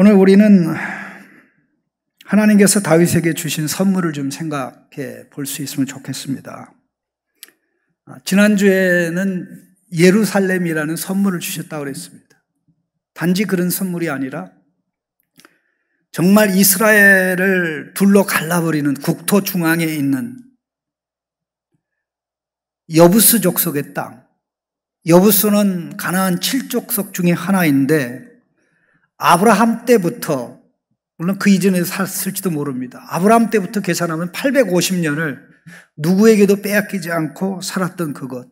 오늘 우리는 하나님께서 다윗에게 주신 선물을 좀 생각해 볼 수 있으면 좋겠습니다. 지난주에는 예루살렘이라는 선물을 주셨다고 그랬습니다. 단지 그런 선물이 아니라 정말 이스라엘을 둘러 갈라버리는 국토 중앙에 있는 여부스 족속의 땅. 여부스는 가나안 7족속 중에 하나인데 아브라함 때부터, 물론 그 이전에 살았을지도 모릅니다. 아브라함 때부터 계산하면 850년을 누구에게도 빼앗기지 않고 살았던 그것.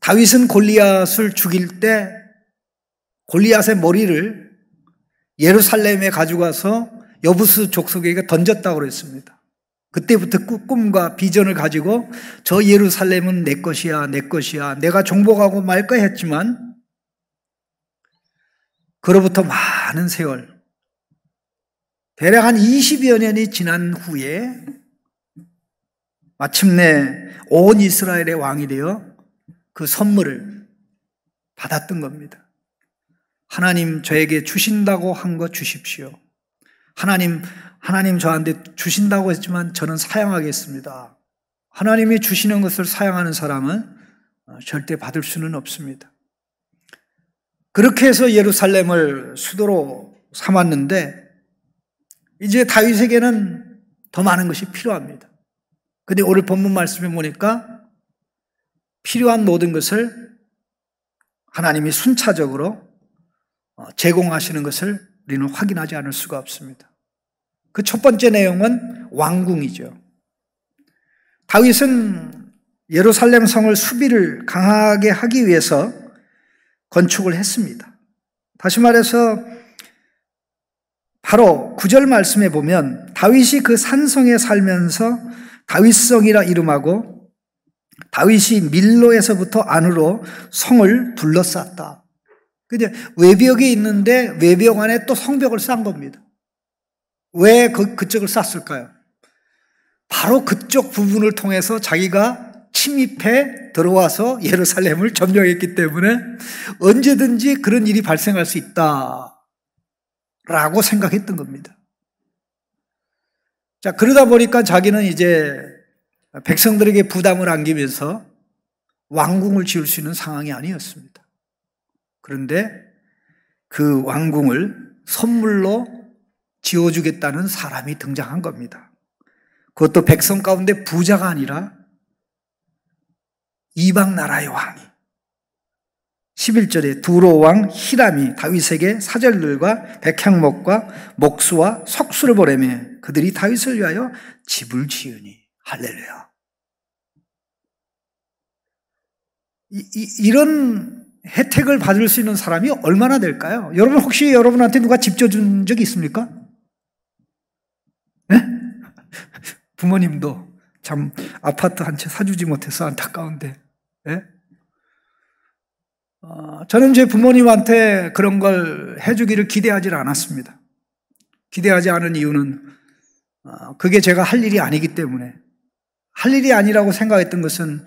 다윗은 골리앗을 죽일 때 골리앗의 머리를 예루살렘에 가져가서 여부스 족속에게 던졌다고 그랬습니다. 그때부터 꿈과 비전을 가지고 저 예루살렘은 내 것이야, 내 것이야, 내가 정복하고 말까 했지만 그로부터 많은 세월, 대략 한 20여 년이 지난 후에 마침내 온 이스라엘의 왕이 되어 그 선물을 받았던 겁니다. 하나님 저에게 주신다고 한 거 주십시오. 하나님 저한테 주신다고 했지만 저는 사양하겠습니다. 하나님이 주시는 것을 사양하는 사람은 절대 받을 수는 없습니다. 그렇게 해서 예루살렘을 수도로 삼았는데 이제 다윗에게는 더 많은 것이 필요합니다. 그런데 오늘 본문 말씀에 보니까 필요한 모든 것을 하나님이 순차적으로 제공하시는 것을 우리는 확인하지 않을 수가 없습니다. 그 첫 번째 내용은 왕궁이죠. 다윗은 예루살렘 성을 수비를 강하게 하기 위해서 건축을 했습니다. 다시 말해서 바로 9절 말씀에 보면 다윗이 그 산성에 살면서 다윗성이라 이름하고 다윗이 밀로에서부터 안으로 성을 둘러쌌다. 근데 외벽이 있는데 외벽 안에 또 성벽을 쌓은 겁니다. 왜 그쪽을 쌓았을까요? 바로 그쪽 부분을 통해서 자기가 침입해 들어와서 예루살렘을 점령했기 때문에 언제든지 그런 일이 발생할 수 있다라고 생각했던 겁니다. 자, 그러다 보니까 자기는 이제 백성들에게 부담을 안기면서 왕궁을 지을 수 있는 상황이 아니었습니다. 그런데 그 왕궁을 선물로 지어주겠다는 사람이 등장한 겁니다. 그것도 백성 가운데 부자가 아니라 이방 나라의 왕이, 11절에 두로 왕 히람이 다윗에게 사절들과 백향목과 목수와 석수를 보내며 그들이 다윗을 위하여 집을 지으니. 할렐루야. 이런 혜택을 받을 수 있는 사람이 얼마나 될까요? 여러분 혹시 여러분한테 누가 집 지어준 적이 있습니까? 네? 부모님도 참 아파트 한 채 사주지 못해서 안타까운데, 네? 저는 제 부모님한테 그런 걸 해주기를 기대하지 않았습니다. 기대하지 않은 이유는 그게 제가 할 일이 아니기 때문에, 할 일이 아니라고 생각했던 것은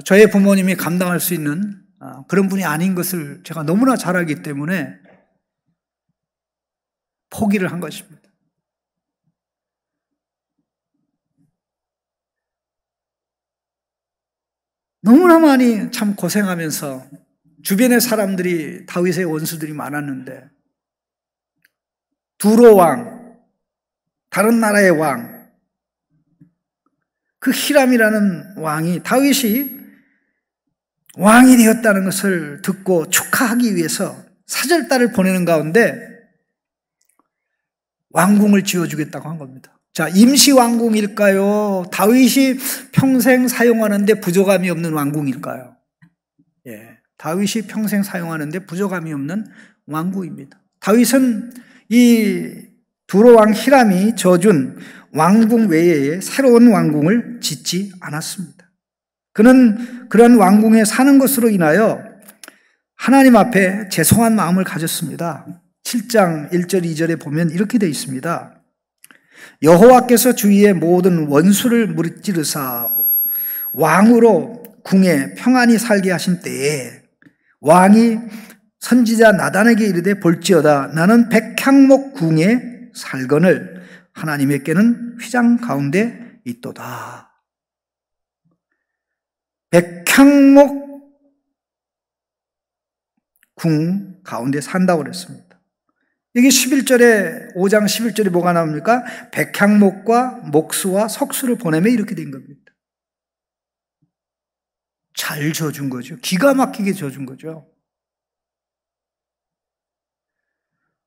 저의 부모님이 감당할 수 있는 그런 분이 아닌 것을 제가 너무나 잘 알기 때문에 포기를 한 것입니다. 너무나 많이 참 고생하면서 주변의 사람들이 다윗의 원수들이 많았는데 두로 왕, 다른 나라의 왕, 그 히람이라는 왕이 다윗이 왕이 되었다는 것을 듣고 축하하기 위해서 사절단을 보내는 가운데 왕궁을 지어주겠다고 한 겁니다. 자, 임시 왕궁일까요? 다윗이 평생 사용하는데 부족함이 없는 왕궁일까요? 예, 다윗이 평생 사용하는데 부족함이 없는 왕궁입니다. 다윗은 이 두로 왕 히람이 져준 왕궁 외에 새로운 왕궁을 짓지 않았습니다. 그는 그런 왕궁에 사는 것으로 인하여 하나님 앞에 죄송한 마음을 가졌습니다. 7장 1절 2절에 보면 이렇게 되어 있습니다. 여호와께서 주위의 모든 원수를 무찌르사 왕으로 궁에 평안히 살게 하신 때에 왕이 선지자 나단에게 이르되 볼지어다 나는 백향목 궁에 살거늘 하나님께는 휘장 가운데 있도다. 백향목 궁 가운데 산다고 그랬습니다. 여기 11절에 5장 11절에 뭐가 나옵니까? 백향목과 목수와 석수를 보내며 이렇게 된 겁니다. 잘 져준 거죠. 기가 막히게 져준 거죠.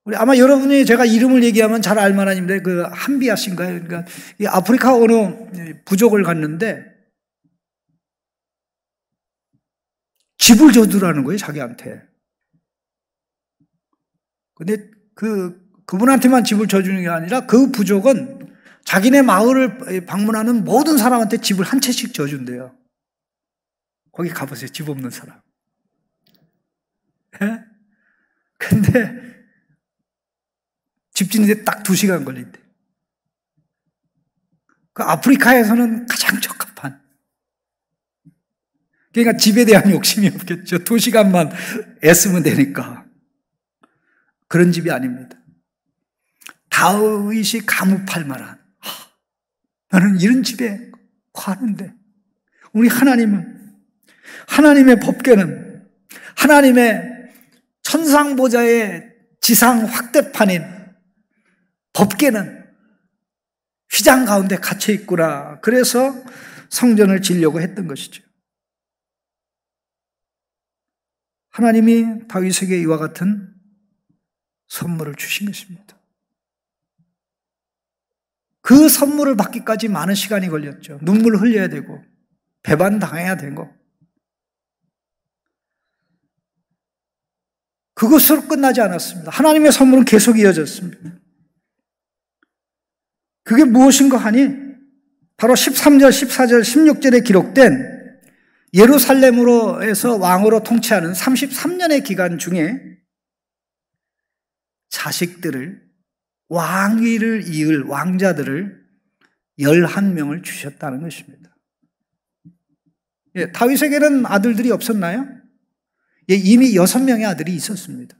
우리 아마 여러분이 제가 이름을 얘기하면 잘 알만한 인데 그 한비아 씨인가요? 그러니까 이 아프리카 어느 부족을 갔는데 집을 져주라는 거예요, 자기한테. 근데 그분한테만 집을 져주는 게 아니라 그 부족은 자기네 마을을 방문하는 모든 사람한테 집을 한 채씩 져준대요. 거기 가보세요. 집 없는 사람. 예? 근데 집 짓는데 딱 2시간 걸린대. 그 아프리카에서는 가장 적합한. 그러니까 집에 대한 욕심이 없겠죠. 2시간만 애쓰면 되니까. 그런 집이 아닙니다. 다윗이 가무팔 만한, 나는 이런 집에 거하는데 우리 하나님은, 하나님의 법궤는 하나님의 천상보좌의 지상 확대판인 법궤는 휘장 가운데 갇혀 있구나. 그래서 성전을 지으려고 했던 것이죠. 하나님이 다윗에게 이와 같은 선물을 주신 것입니다. 그 선물을 받기까지 많은 시간이 걸렸죠. 눈물을 흘려야 되고 배반당해야 되고, 그것으로 끝나지 않았습니다. 하나님의 선물은 계속 이어졌습니다. 그게 무엇인가 하니 바로 13절, 14절, 16절에 기록된 예루살렘으로에서 왕으로 통치하는 33년의 기간 중에 자식들을, 왕위를 이을 왕자들을 11명을 주셨다는 것입니다. 예, 다윗에게는 아들들이 없었나요? 예, 이미 6명의 아들이 있었습니다.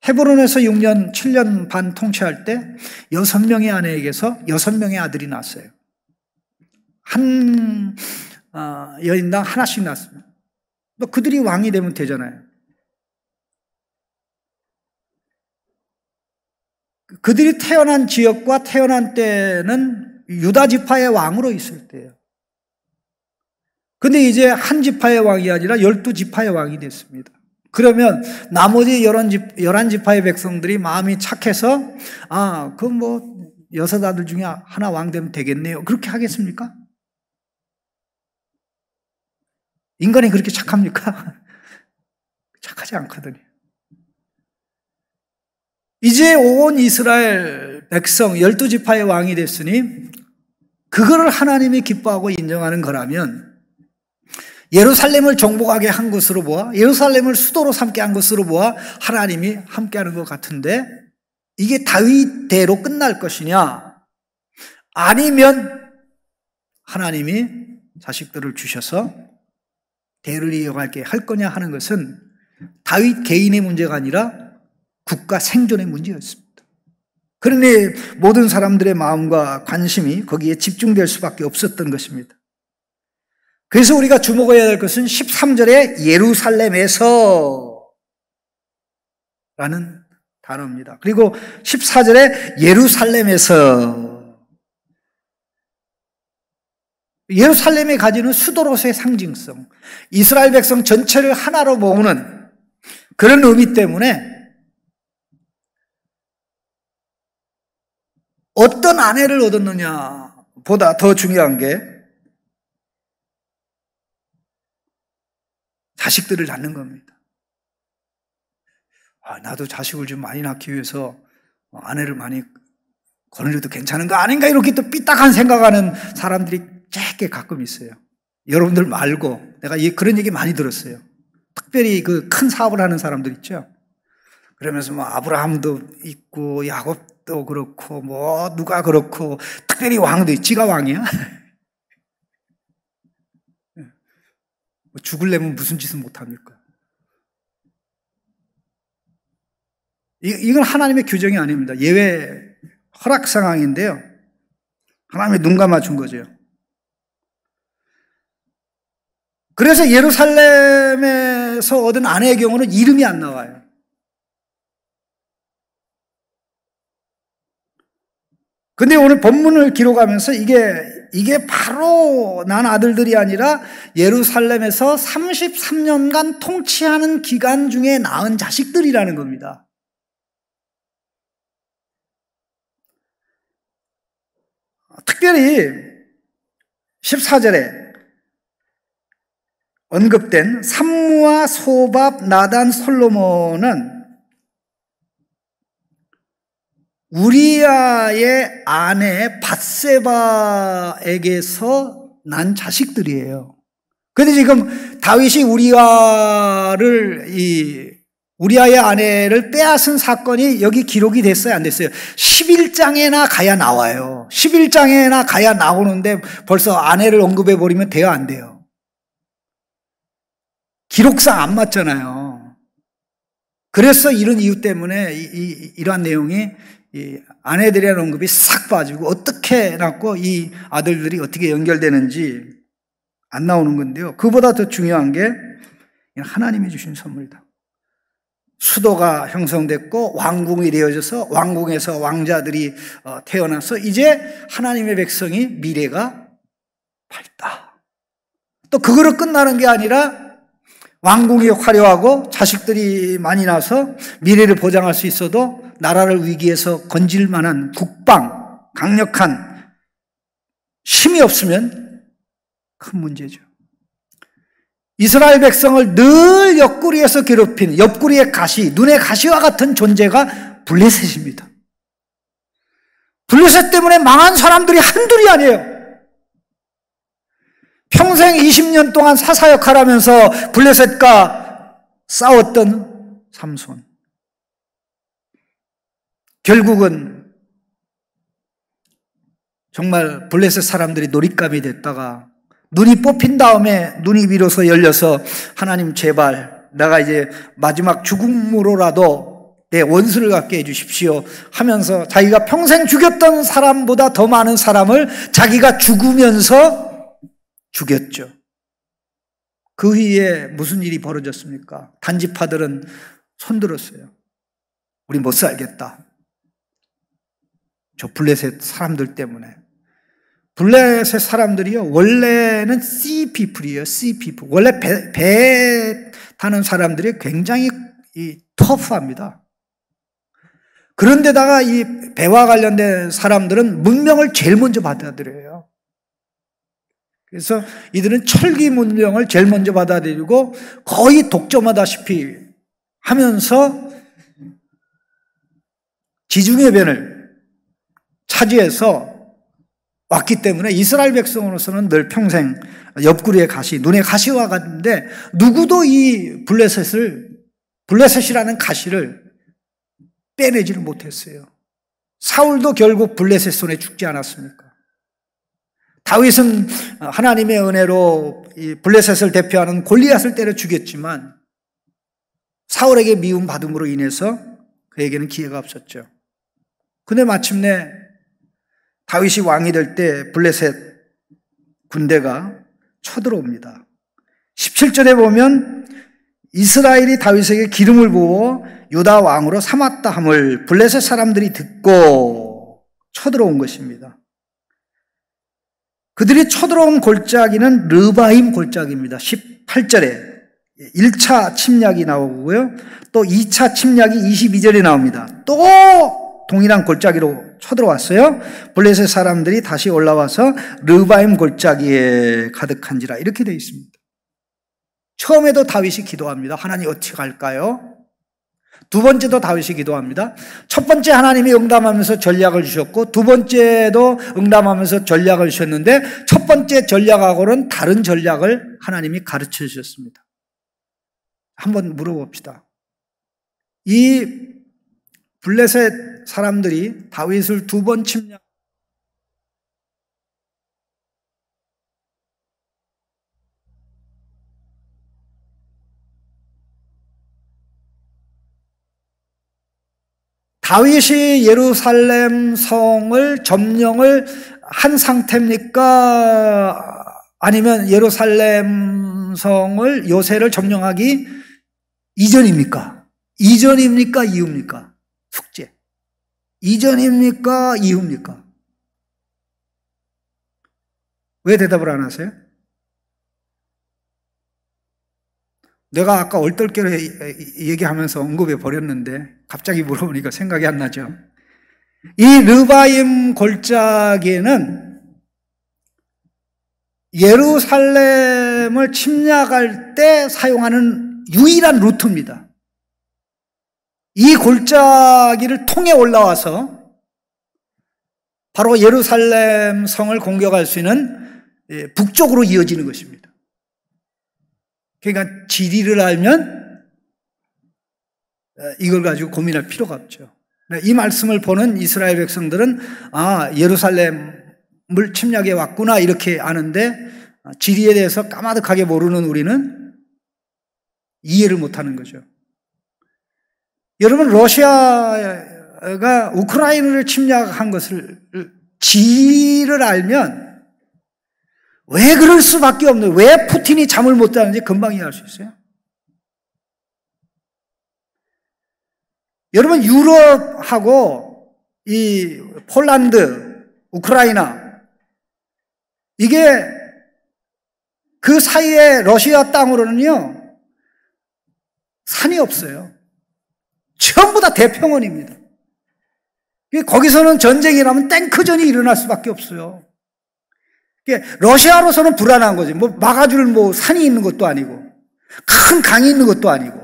헤브론에서 6년, 7년 반 통치할 때 6명의 아내에게서 6명의 아들이 낳았어요. 한 여인당 하나씩 낳았습니다. 그들이 왕이 되면 되잖아요. 그들이 태어난 지역과 태어난 때는 유다 지파의 왕으로 있을 때예요. 근데 이제 한 지파의 왕이 아니라 12지파의 왕이 됐습니다. 그러면 나머지 11지파의 백성들이 마음이 착해서, 그럼 뭐 6 아들 중에 하나 왕 되면 되겠네요. 그렇게 하겠습니까? 인간이 그렇게 착합니까? 착하지 않거든요. 이제 온 이스라엘 백성 12지파의 왕이 됐으니 그거를 하나님이 기뻐하고 인정하는 거라면 예루살렘을 정복하게 한 것으로 보아, 예루살렘을 수도로 삼게 한 것으로 보아 하나님이 함께하는 것 같은데, 이게 다윗대로 끝날 것이냐, 아니면 하나님이 자식들을 주셔서 대를 이어갈게 할 거냐 하는 것은 다윗 개인의 문제가 아니라 국가 생존의 문제였습니다. 그러니 모든 사람들의 마음과 관심이 거기에 집중될 수밖에 없었던 것입니다. 그래서 우리가 주목해야 될 것은 13절에 예루살렘에서 라는 단어입니다. 그리고 14절에 예루살렘에서, 예루살렘이 가지는 수도로서의 상징성, 이스라엘 백성 전체를 하나로 모으는 그런 의미 때문에 어떤 아내를 얻었느냐 보다 더 중요한 게 자식들을 낳는 겁니다. 나도 자식을 좀 많이 낳기 위해서 아내를 많이 거느려도 괜찮은 거 아닌가, 이렇게 또 삐딱한 생각하는 사람들이 꽤 가끔 있어요. 여러분들 말고 내가 그런 얘기 많이 들었어요. 특별히 그 큰 사업을 하는 사람들 있죠. 그러면서 뭐 아브라함도 있고 야곱도 그렇고 뭐 누가 그렇고 특별히 왕도 있고, 지가 왕이야? 죽을려면 무슨 짓은 못합니까? 이건 하나님의 규정이 아닙니다. 예외 허락 상황인데요. 하나님이 눈 감아준 거죠. 그래서 예루살렘에서 얻은 아내의 경우는 이름이 안 나와요. 근데 오늘 본문을 기록하면서 이게 바로 난 아들들이 아니라 예루살렘에서 33년간 통치하는 기간 중에 낳은 자식들이라는 겁니다. 특별히 14절에 언급된 삼무와 소밥, 나단, 솔로몬은 우리아의 아내 밧세바에게서 난 자식들이에요. 그런데 지금 다윗이 우리아의 아내를 빼앗은 사건이 여기 기록이 됐어요, 안 됐어요? 11장에나 가야 나와요. 11장에나 가야 나오는데 벌써 아내를 언급해버리면 돼요, 안 돼요? 기록상 안 맞잖아요. 그래서 이런 이유 때문에 이러한 내용이 이 아내들의 언급이 싹 빠지고 어떻게 낳고 이 아들들이 어떻게 연결되는지 안 나오는 건데요. 그보다 더 중요한 게 하나님이 주신 선물이다. 수도가 형성됐고 왕궁이 되어져서 왕궁에서 왕자들이 태어나서 이제 하나님의 백성이 미래가 밝다. 또 그거로 끝나는 게 아니라 왕궁이 화려하고 자식들이 많이 나서 미래를 보장할 수 있어도 나라를 위기에서 건질 만한 국방, 강력한 힘이 없으면 큰 문제죠. 이스라엘 백성을 늘 옆구리에서 괴롭힌 옆구리의 가시, 눈의 가시와 같은 존재가 블레셋입니다. 블레셋 때문에 망한 사람들이 한둘이 아니에요. 평생 20년 동안 사사역할 하면서 블레셋과 싸웠던 삼손. 결국은 정말 블레셋 사람들이 놀잇감이 됐다가 눈이 뽑힌 다음에 눈이 비로소 열려서 하나님 제발 내가 이제 마지막 죽음으로라도 내 원수를 갖게 해주십시오 하면서 자기가 평생 죽였던 사람보다 더 많은 사람을 자기가 죽으면서 죽였죠. 그 후에 무슨 일이 벌어졌습니까? 단지파들은 손들었어요. 우리 못 살겠다. 저 블레셋 사람들 때문에. 블레셋 사람들이요, 원래는 sea people이에요. sea people. 원래 배 타는 사람들이 굉장히 터프합니다. 그런데다가 이 배와 관련된 사람들은 문명을 제일 먼저 받아들여요. 그래서 이들은 철기 문명을 제일 먼저 받아들이고 거의 독점하다시피 하면서 지중해 변을 차지해서 왔기 때문에 이스라엘 백성으로서는 늘 평생 옆구리에 가시, 눈에 가시와 같은데 누구도 이 블레셋이라는 가시를 빼내지를 못했어요. 사울도 결국 블레셋 손에 죽지 않았습니까? 다윗은 하나님의 은혜로 이 블레셋을 대표하는 골리앗을 때려 죽였지만 사울에게 미움받음으로 인해서 그에게는 기회가 없었죠. 근데 마침내 다윗이 왕이 될 때 블레셋 군대가 쳐들어옵니다. 17절에 보면 이스라엘이 다윗에게 기름을 부어 유다 왕으로 삼았다 함을 블레셋 사람들이 듣고 쳐들어온 것입니다. 그들이 쳐들어온 골짜기는 르바임 골짜기입니다. 18절에 1차 침략이 나오고요. 또 2차 침략이 22절에 나옵니다. 또 동일한 골짜기로 쳐들어왔어요. 블레셋 사람들이 다시 올라와서 르바임 골짜기에 가득한지라 이렇게 되어 있습니다. 처음에도 다윗이 기도합니다. 하나님 어떻게 갈까요? 두 번째도 다윗이 기도합니다. 첫 번째 하나님이 응답하면서 전략을 주셨고 두 번째도 응답하면서 전략을 주셨는데 첫 번째 전략하고는 다른 전략을 하나님이 가르쳐 주셨습니다. 한번 물어봅시다. 이 블레셋 사람들이 다윗을 두 번 침략 다윗이 예루살렘 성을 점령을 한 상태입니까? 아니면 예루살렘 성을 요새를 점령하기 이전입니까? 이전입니까? 이후입니까? 숙제. 이전입니까? 이후입니까? 왜 대답을 안 하세요? 내가 아까 얼떨결에 얘기하면서 언급해 버렸는데 갑자기 물어보니까 생각이 안 나죠. 이 르바임 골짜기는 예루살렘을 침략할 때 사용하는 유일한 루트입니다. 이 골짜기를 통해 올라와서 바로 예루살렘 성을 공격할 수 있는 북쪽으로 이어지는 것입니다. 그러니까 지리를 알면 이걸 가지고 고민할 필요가 없죠. 이 말씀을 보는 이스라엘 백성들은 예루살렘을 침략해 왔구나 이렇게 아는데 지리에 대해서 까마득하게 모르는 우리는 이해를 못하는 거죠. 여러분, 러시아가 우크라이나를 침략한 것을 지리를 알면 왜 그럴 수밖에 없는, 왜 푸틴이 잠을 못 자는지 금방 이해할 수 있어요. 여러분, 유럽하고 이 폴란드, 우크라이나, 이게 그 사이에 러시아 땅으로는요, 산이 없어요. 전부 다 대평원입니다. 거기서는 전쟁이 나면 탱크전이 일어날 수밖에 없어요. 러시아로서는 불안한 거지. 막아줄 산이 있는 것도 아니고, 큰 강이 있는 것도 아니고.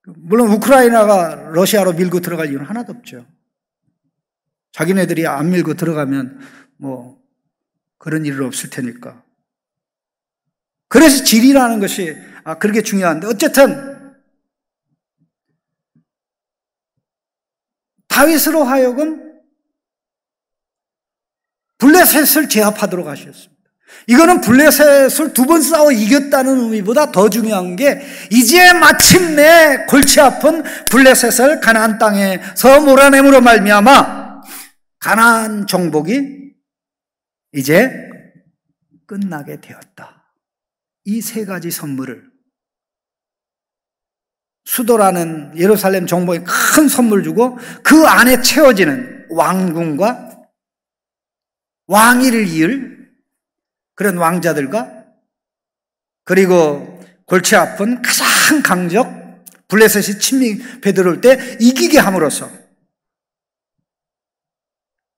물론 우크라이나가 러시아로 밀고 들어갈 이유는 하나도 없죠. 자기네들이 안 밀고 들어가면 그런 일은 없을 테니까. 그래서 지리라는 것이 그렇게 중요한데, 어쨌든 다윗으로 하여금 블레셋을 제압하도록 하셨습니다. 이거는 블레셋을 2번 싸워 이겼다는 의미보다 더 중요한 게, 이제 마침내 골치 아픈 블레셋을 가나안 땅에서 몰아냄으로 말미암아 가나안 정복이 이제 끝나게 되었다. 이 3가지 선물을, 수도라는 예루살렘 정복에 큰 선물 주고 그 안에 채워지는 왕궁과 왕위를 이을 그런 왕자들과, 그리고 골치 아픈 가장 강적 블레셋이 침입해 들어올 때 이기게 함으로써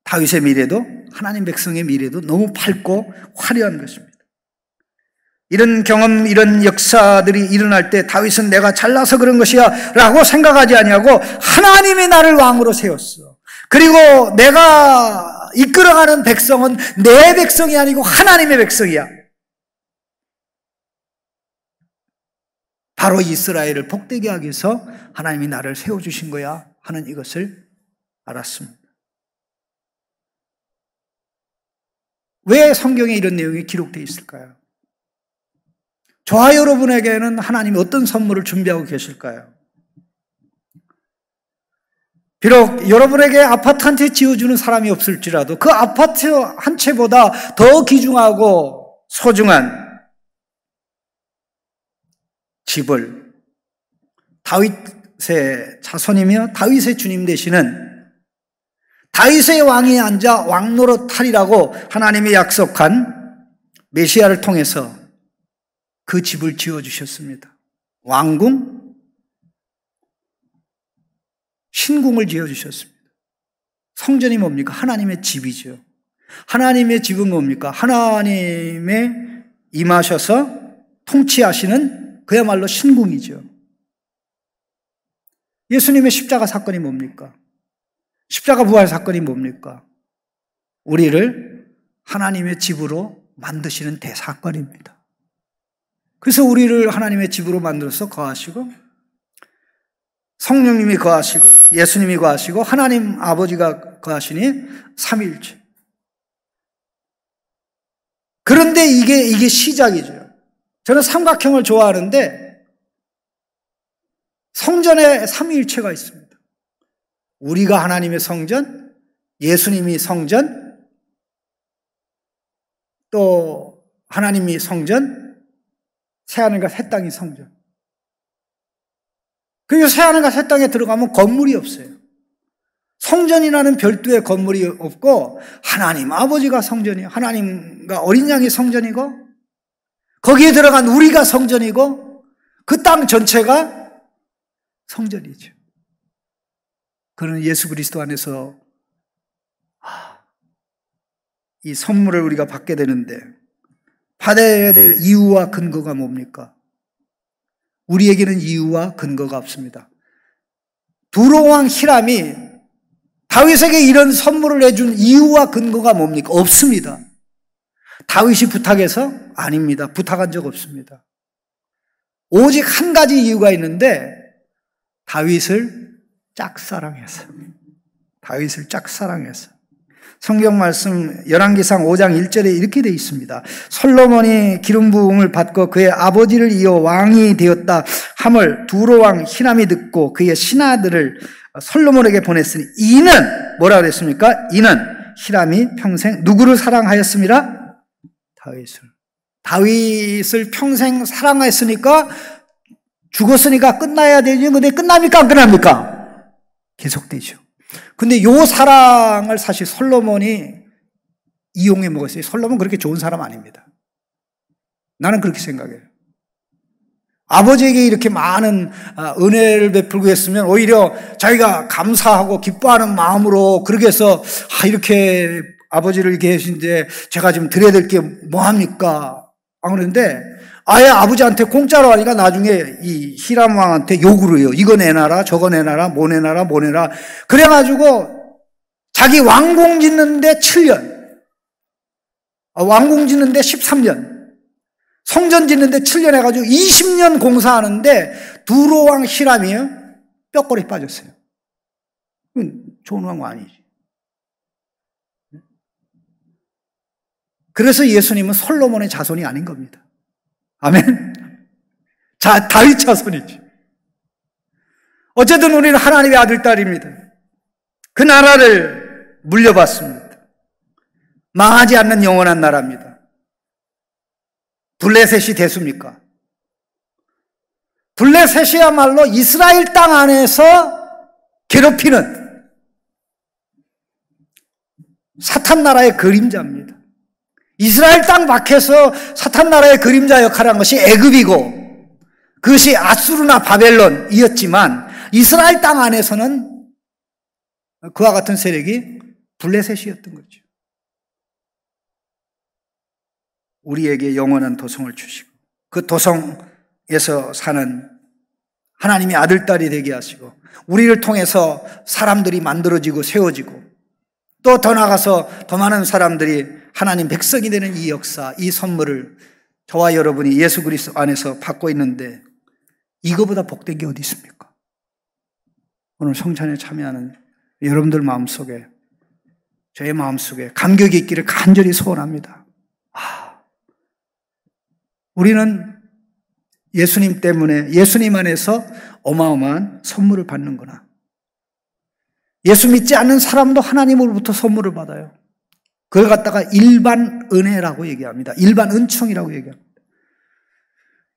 다윗의 미래도, 하나님 백성의 미래도 너무 밝고 화려한 것입니다. 이런 경험, 이런 역사들이 일어날 때 다윗은 내가 잘나서 그런 것이야 라고 생각하지 아니하고, 하나님이 나를 왕으로 세웠어. 그리고 내가 이끌어가는 백성은 내 백성이 아니고 하나님의 백성이야. 바로 이스라엘을 복되게 하기 위해서 하나님이 나를 세워주신 거야 하는 이것을 알았습니다. 왜 성경에 이런 내용이 기록되어 있을까요? 저와 여러분에게는 하나님이 어떤 선물을 준비하고 계실까요? 비록 여러분에게 아파트 한 채 지어주는 사람이 없을지라도 그 아파트 한 채보다 더 귀중하고 소중한 집을, 다윗의 자손이며 다윗의 주님 되시는 다윗의 왕위에 앉아 왕노릇하리라고 하나님이 약속한 메시아를 통해서 그 집을 지어주셨습니다. 왕궁, 신궁을 지어주셨습니다. 성전이 뭡니까? 하나님의 집이죠. 하나님의 집은 뭡니까? 하나님의 임하셔서 통치하시는 그야말로 신궁이죠. 예수님의 십자가 사건이 뭡니까? 십자가 부활 사건이 뭡니까? 우리를 하나님의 집으로 만드시는 대사건입니다. 그래서 우리를 하나님의 집으로 만들어서 거하시고, 성령님이 거하시고, 예수님이 거하시고, 하나님 아버지가 거하시니 삼위일체. 그런데 이게 시작이죠. 저는 삼각형을 좋아하는데 성전에 삼위일체가 있습니다. 우리가 하나님의 성전, 예수님이 성전, 또 하나님이 성전, 새하늘과 새 땅이 성전. 그리고 새하늘과 새 땅에 들어가면 건물이 없어요. 성전이라는 별도의 건물이 없고 하나님 아버지가 성전이에요. 하나님과 어린 양이 성전이고 거기에 들어간 우리가 성전이고 그 땅 전체가 성전이죠. 그는 예수 그리스도 안에서 이 선물을 우리가 받게 되는데 받아야 될 이유와 근거가 뭡니까? 우리에게는 이유와 근거가 없습니다. 두로왕 히람이 다윗에게 이런 선물을 해준 이유와 근거가 뭡니까? 없습니다. 다윗이 부탁해서? 아닙니다. 부탁한 적 없습니다. 오직 한 가지 이유가 있는데 다윗을 짝사랑해서. 다윗을 짝사랑해서. 성경 말씀 열왕기상 5장 1절에 이렇게 되어 있습니다. 솔로몬이 기름 부음을 받고 그의 아버지를 이어 왕이 되었다 함을 두로왕 히람이 듣고 그의 신하들을 솔로몬에게 보냈으니 이는 뭐라고 그랬습니까? 이는 히람이 평생 누구를 사랑하였습니다? 다윗을 평생 사랑했으니까 죽었으니까 끝나야 되죠. 근데 끝납니까? 안 끝납니까? 계속되죠. 근데 요 사랑을 사실 솔로몬이 이용해 먹었어요. 솔로몬 그렇게 좋은 사람 아닙니다. 나는 그렇게 생각해요. 아버지에게 이렇게 많은 은혜를 베풀고 했으면 오히려 자기가 감사하고 기뻐하는 마음으로 그렇게 해서 이렇게 아버지를 이렇게 하신데 제가 지금 드려야 될 게 뭐합니까? 그런데 아예 아버지한테 공짜로 하니까 나중에 이 히람 왕한테 요구를 해요. 이거 내놔라, 저거 내놔라, 뭐 내놔라, 뭐 내놔라. 그래가지고 자기 왕궁 짓는데 7년, 왕궁 짓는데 13년, 성전 짓는데 7년 해가지고 20년 공사하는데 두로왕 히람이요 뼈골이 빠졌어요. 좋은 왕 아니지. 그래서 예수님은 솔로몬의 자손이 아닌 겁니다. 아멘. 자, 다윗 자손이지. 어쨌든 우리는 하나님의 아들, 딸입니다. 그 나라를 물려받습니다. 망하지 않는 영원한 나라입니다. 블레셋이 대수입니까? 블레셋이야말로 이스라엘 땅 안에서 괴롭히는 사탄 나라의 그림자입니다. 이스라엘 땅 밖에서 사탄 나라의 그림자 역할을 한 것이 애굽이고 그것이 아수르나 바벨론이었지만 이스라엘 땅 안에서는 그와 같은 세력이 블레셋이었던 거죠. 우리에게 영원한 도성을 주시고 그 도성에서 사는 하나님의 아들, 딸이 되게 하시고 우리를 통해서 사람들이 만들어지고 세워지고 또 더 나아가서 더 많은 사람들이 하나님 백성이 되는 이 역사, 이 선물을 저와 여러분이 예수 그리스도 안에서 받고 있는데 이거보다 복된 게 어디 있습니까? 오늘 성찬에 참여하는 여러분들 마음속에, 저의 마음속에 감격이 있기를 간절히 소원합니다. 우리는 예수님 때문에, 예수님 안에서 어마어마한 선물을 받는구나. 예수 믿지 않는 사람도 하나님으로부터 선물을 받아요. 그걸 갖다가 일반 은혜라고 얘기합니다. 일반 은총이라고 얘기합니다.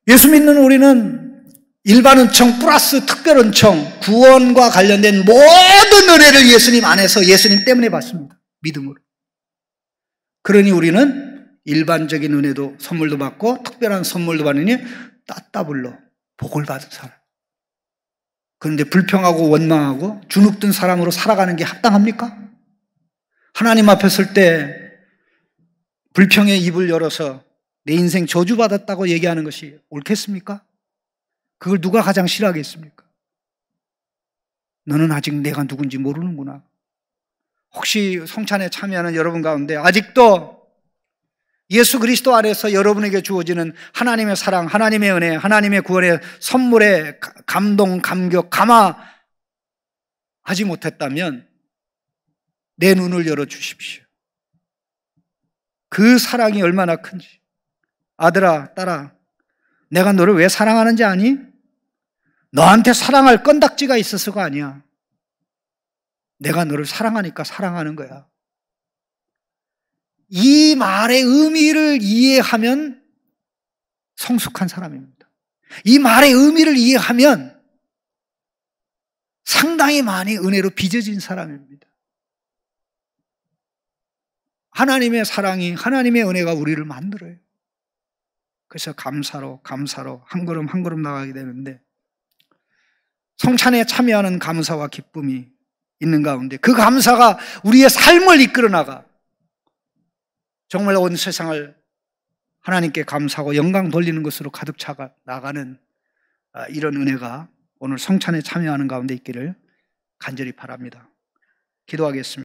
예수 믿는 우리는 일반 은총 플러스 특별 은총, 구원과 관련된 모든 은혜를 예수님 안에서 예수님 때문에 받습니다. 믿음으로. 그러니 우리는 일반적인 은혜도 선물도 받고 특별한 선물도 받으니 따따블로 복을 받은 사람. 그런데 불평하고 원망하고 주눅든 사람으로 살아가는 게 합당합니까? 하나님 앞에 설 때 불평의 입을 열어서 내 인생 저주받았다고 얘기하는 것이 옳겠습니까? 그걸 누가 가장 싫어하겠습니까? 너는 아직 내가 누군지 모르는구나. 혹시 성찬에 참여하는 여러분 가운데 아직도 예수 그리스도 안에서 여러분에게 주어지는 하나님의 사랑, 하나님의 은혜, 하나님의 구원의 선물에 감동, 감격, 감화하지 못했다면 내 눈을 열어주십시오. 그 사랑이 얼마나 큰지. 아들아, 딸아, 내가 너를 왜 사랑하는지 아니? 너한테 사랑할 건딱지가 있어서가 아니야. 내가 너를 사랑하니까 사랑하는 거야. 이 말의 의미를 이해하면 성숙한 사람입니다. 이 말의 의미를 이해하면 상당히 많이 은혜로 빚어진 사람입니다. 하나님의 사랑이, 하나님의 은혜가 우리를 만들어요. 그래서 감사로 한 걸음 한 걸음 나가게 되는데, 성찬에 참여하는 감사와 기쁨이 있는 가운데 그 감사가 우리의 삶을 이끌어 나가 정말 온 세상을 하나님께 감사하고 영광 돌리는 것으로 가득 차 나가는 이런 은혜가 오늘 성찬에 참여하는 가운데 있기를 간절히 바랍니다. 기도하겠습니다.